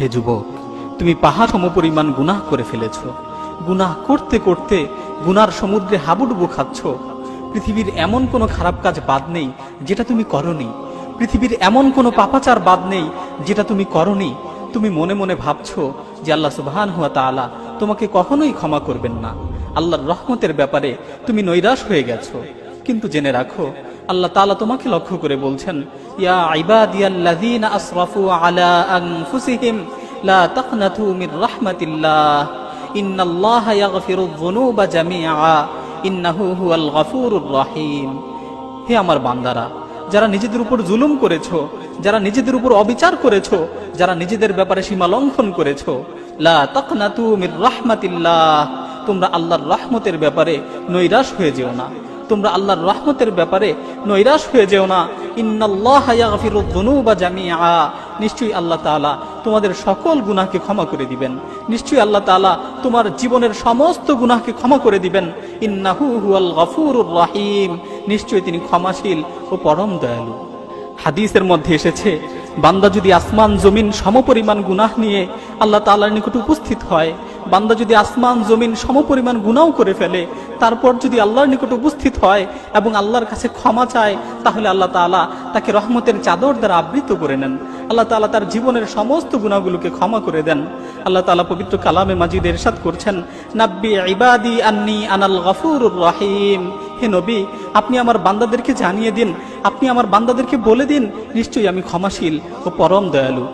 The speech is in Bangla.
হে যুবক, তুমি পাহাড় সমপরিমাণ গুনাহ করে ফেলেছ। গুনাহ করতে করতে গুনার সমুদ্রে হাবুডুবু খাচ্ছ। পৃথিবীর এমন কোনো খারাপ কাজ বাদ নেই যেটা তুমি করনি। পৃথিবীর এমন কোনো পাপাচার বাদ নেই যেটা তুমি করনি। তুমি মনে মনে ভাবছো যে আল্লাহ সুবহানাহু ওয়া তাআলা তোমাকে কখনোই ক্ষমা করবেন না। আল্লাহর রহমতের ব্যাপারে তুমি নৈরাশ হয়ে গেছো। কিন্তু জেনে রাখো, আল্লাহ তাআলা তোমাকে লক্ষ্য করে বলছেন, ইয়া ইবাদিয়াল্লাযীনা আসরাফু আলা আনফুসিহিম লা তাকনাতু মির রাহমাতিল্লাহ ইন্নাল্লাহা ইয়াগফিরুয যুনুবা জামিআ ইন্নাহু হুয়াল গফুরুর রহিম। হে আমার বান্দারা, যারা নিজেদের উপর জুলুম করেছো, যারা নিজেদের উপর অবিচার করেছো, যারা নিজেদের ব্যাপারে সীমা লঙ্ঘন করেছো, লা তাকনাতু মির রাহমাতিল্লাহ, তোমরা আল্লাহর রহমতের ব্যাপারে নৈরাশ হয়ে যেও না। তোমরা আল্লাহর রহমতের ব্যাপারে নৈরাশ হয়ে যেও না। ইন্নাল্লাহা ইয়াগফিরুয যুনুবা জামিআ, নিশ্চয়ই আল্লাহ তাআলা তোমাদের সকল গুনাহকে ক্ষমা করে দিবেন। নিশ্চয়ই আল্লাহ তাআলা তোমার জীবনের সমস্ত গুনাহকে ক্ষমা করে দিবেন। ইন্নাহু হুয়াল গফুরুর রহিম, নিশ্চয়ই তিনি ক্ষমাশীল ও পরম দয়ালু। হাদিসের মধ্যে এসেছে, বান্দা যদি আসমান জমিন সমপরিমাণ গুনাহ নিয়ে আল্লাহ তাআলার নিকট উপস্থিত হয়, বান্দা যদি আসমান জমিন সমপরিমাণ গুনাহ করে ফেলে, তারপর যদি আল্লাহর নিকট উপস্থিত হয় এবং আল্লাহর কাছে ক্ষমা চায়, তাহলে আল্লাহ তাআলা তাকে রহমতের চাদর দ্বারা আবৃত করে নেন। আল্লাহ তাআলা তার জীবনের সমস্ত গুনাহগুলোকে ক্ষমা করে দেন। আল্লাহ তাআলা পবিত্র কালামে মাজিদে ইরশাদ করছেন, নাব্বি ইবাদি আন্নী আনাল গফুরুর রহিম। হে নবী, আপনি আমার বান্দাদেরকে জানিয়ে দিন, আপনি আমার বান্দাদেরকে বলে দিন, নিশ্চয়ই আমি ক্ষমাশীল ও পরম দয়ালু।